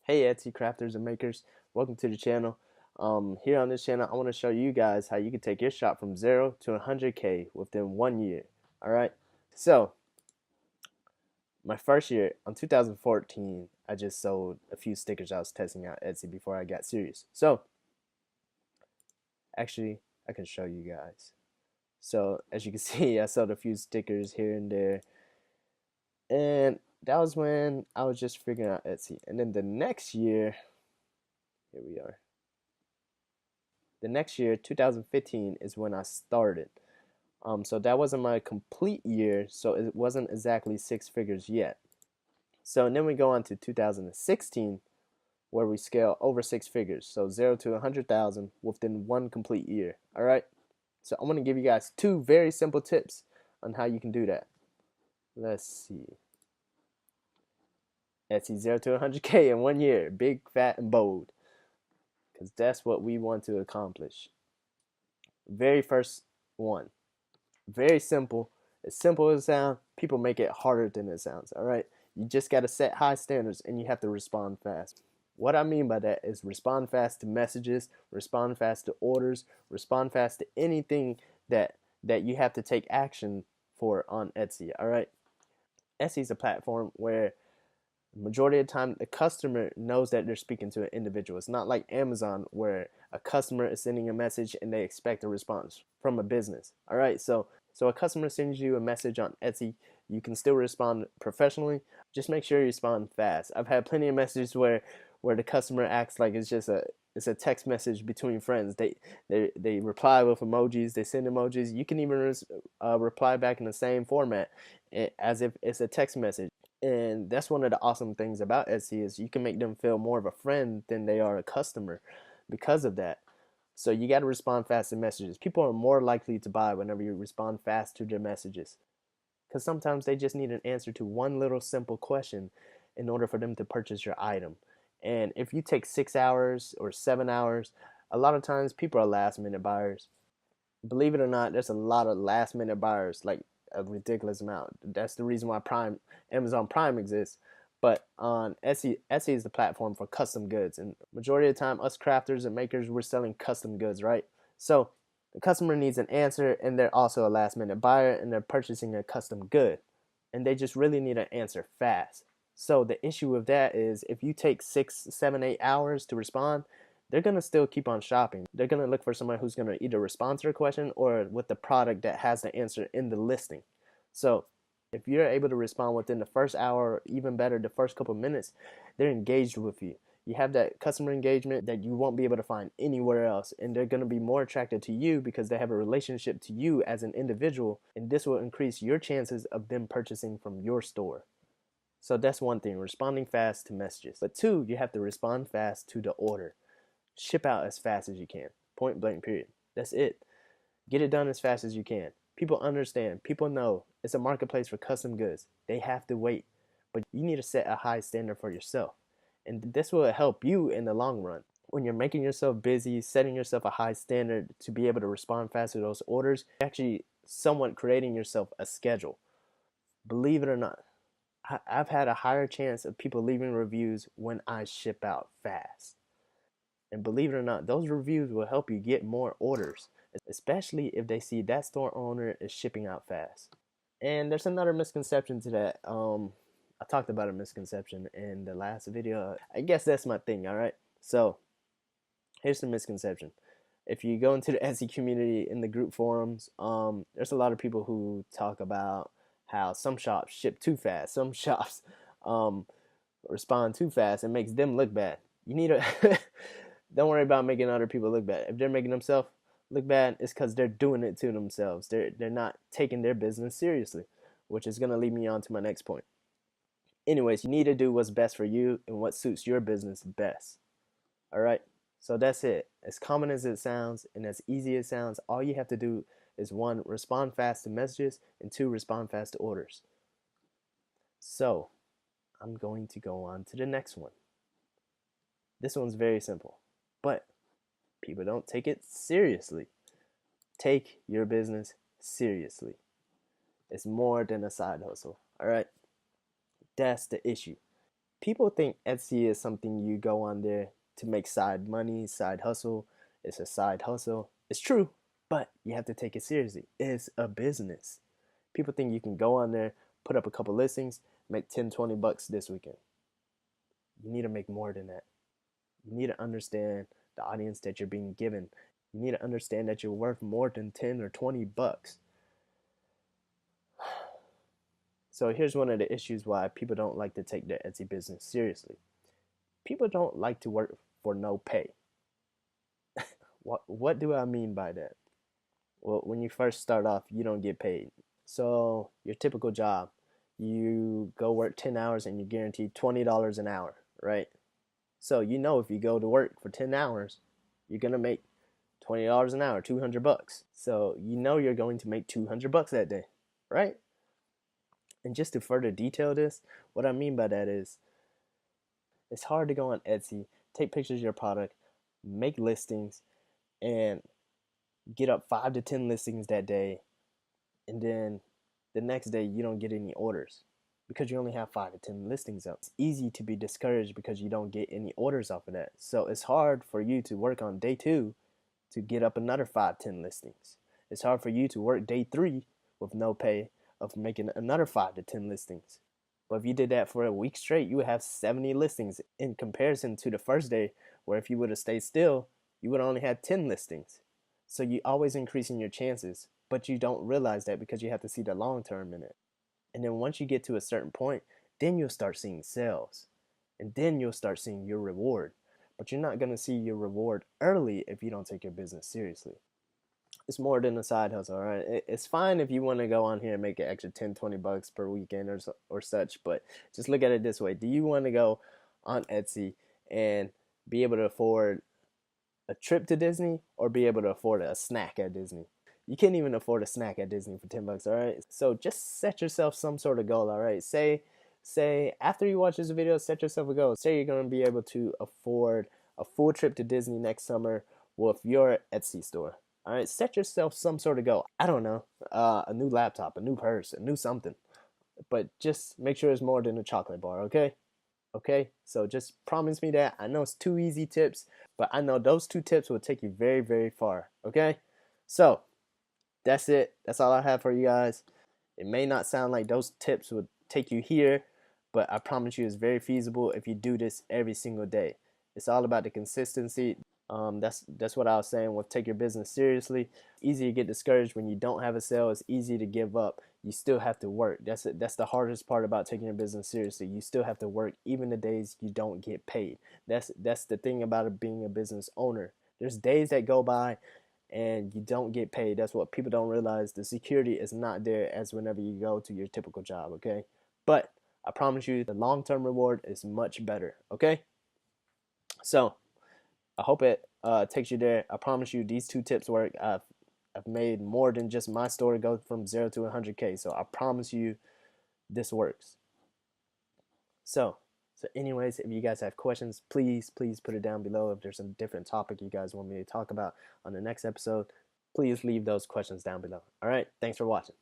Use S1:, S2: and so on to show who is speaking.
S1: Hey Etsy crafters and makers, welcome to the channel. Here on this channel, I want to show you guys how you can take your shop from 0 to 100K within 1 year. Alright, so my first year, on 2014, I just sold a few stickers I was testing out Etsy before I got serious. So, actually, I can show you guys. So, as you can see, I sold a few stickers here and there, and that was when I was just figuring out Etsy. And then the next year, here we are. The next year, 2015, is when I started. So that wasn't my complete year, so it wasn't exactly six figures yet. So and then we go on to 2016, where we scale over six figures, so 0 to 100,000 within one complete year. All right. So I'm gonna give you guys two very simple tips on how you can do that. Let's see. Etsy 0 to 100K in 1 year, big, fat, and bold, because that's what we want to accomplish. Very first one. Very simple. As simple as it sounds, people make it harder than it sounds. All right. You just got to set high standards and you have to respond fast. What I mean by that is respond fast to messages, respond fast to orders, respond fast to anything that you have to take action for on Etsy. All right. Etsy is a platform where majority of the time the customer knows that they're speaking to an individual. It's not like Amazon where a customer is sending a message and they expect a response from a business. All right, so a customer sends you a message on Etsy, you can still respond professionally. Just make sure you respond fast. I've had plenty of messages where the customer acts like it's a text message between friends. They reply with emojis, they send emojis. You can even reply back in the same format as if it's a text message. And that's one of the awesome things about Etsy is you can make them feel more of a friend than they are a customer because of that. So you got to respond fast to messages. People are more likely to buy whenever you respond fast to their messages, because sometimes they just need an answer to one little simple question in order for them to purchase your item. And if you take 6 hours or 7 hours, a lot of times people are last minute buyers. Believe it or not, there's a lot of last minute buyers, like a ridiculous amount. That's the reason why Amazon Prime exists. But on Etsy is the platform for custom goods, and majority of the time, us crafters and makers, we're selling custom goods, right? So the customer needs an answer, and they're also a last minute buyer, and they're purchasing a custom good, and they just really need an answer fast. So the issue with that is if you take 6, 7, 8 hours to respond, they're gonna still keep on shopping. They're gonna look for someone who's gonna either respond to their question or with the product that has the answer in the listing. So if you're able to respond within the first hour, or even better, the first couple of minutes, they're engaged with you. You have that customer engagement that you won't be able to find anywhere else, and they're going to be more attracted to you because they have a relationship to you as an individual, and this will increase your chances of them purchasing from your store. So that's one thing, responding fast to messages. But two, you have to respond fast to the order. Ship out as fast as you can. Point blank, period. That's it. Get it done as fast as you can. People understand. People know it's a marketplace for custom goods. They have to wait. But you need to set a high standard for yourself. And this will help you in the long run. When you're making yourself busy, setting yourself a high standard to be able to respond fast to those orders, you're actually somewhat creating yourself a schedule. Believe it or not, I've had a higher chance of people leaving reviews when I ship out fast. And believe it or not, those reviews will help you get more orders, especially if they see that store owner is shipping out fast. And there's another misconception to that. I talked about a misconception in the last video. I guess that's my thing, all right? So here's the misconception. If you go into the Etsy community in the group forums, there's a lot of people who talk about how some shops ship too fast, some shops um, respond too fast, and makes them look bad. You need to don't worry about making other people look bad. If they're making themselves look bad, it's because they're doing it to themselves. They're not taking their business seriously, which is gonna lead me on to my next point. Anyways, you need to do what's best for you and what suits your business best. All right. So that's it. As common as it sounds and as easy as it sounds, all you have to do is one, respond fast to messages, and two, respond fast to orders. So I'm going to go on to the next one. This one's very simple, but people don't take it seriously. Take your business seriously. It's more than a side hustle. All right. That's the issue. People think Etsy is something you go on there to make side money, side hustle. It's a side hustle. It's true, but you have to take it seriously. It's a business. People think you can go on there, put up a couple listings, make 10, 20 bucks this weekend. You need to make more than that. You need to understand the audience that you're being given. You need to understand that you're worth more than 10 or 20 bucks. So here's one of the issues why people don't like to take their Etsy business seriously. People don't like to work for no pay. What do I mean by that? Well, when you first start off, you don't get paid. So your typical job, you go work 10 hours and you're guaranteed $20 an hour, right? So you know if you go to work for 10 hours, you're going to make $20 an hour, 200 bucks. So you know you're going to make 200 bucks that day, right? And just to further detail this, what I mean by that is it's hard to go on Etsy, take pictures of your product, make listings, and get up 5 to 10 listings that day, and then the next day you don't get any orders because you only have 5 to 10 listings up. It's easy to be discouraged because you don't get any orders off of that. So it's hard for you to work on day 2 to get up another 5, 10 listings. It's hard for you to work day 3 with no pay of making another 5 to 10 listings. But if you did that for a week straight, you would have 70 listings in comparison to the first day, where if you would have stayed still, you would only have 10 listings. So you always increasing your chances, but you don't realize that because you have to see the long term in it. And then once you get to a certain point, then you'll start seeing sales. And then you'll start seeing your reward. But you're not going to see your reward early if you don't take your business seriously. It's more than a side hustle, all right? It's fine if you want to go on here and make an extra 10, 20 bucks per weekend or such, but just look at it this way. Do you want to go on Etsy and be able to afford a trip to Disney or be able to afford a snack at Disney? You can't even afford a snack at Disney for 10 bucks, all right? So just set yourself some sort of goal, all right? Say after you watch this video, set yourself a goal. Say you're going to be able to afford a full trip to Disney next summer with your Etsy store. All right, set yourself some sort of goal. I don't know, a new laptop, a new purse, a new something. But just make sure it's more than a chocolate bar, okay? Okay, so just promise me that. I know it's 2 easy tips, but I know those 2 tips will take you very, very far, okay? So that's it. That's all I have for you guys. It may not sound like those tips would take you here, but I promise you it's very feasible if you do this every single day. It's all about the consistency. That's what I was saying with take your business seriously. Easy to get discouraged when you don't have a sale. It's easy to give up. You still have to work. That's the hardest part about taking your business seriously. You still have to work even the days you don't get paid. That's the thing about it being a business owner. There's days that go by and you don't get paid. That's what people don't realize. The security is not there as whenever you go to your typical job, okay? But I promise you the long-term reward is much better, okay? So I hope it takes you there. I promise you these 2 tips work. I've made more than just my store go from 0 to 100K. So I promise you this works. So anyways, if you guys have questions, please put it down below. If there's a different topic you guys want me to talk about on the next episode, please leave those questions down below. All right, thanks for watching.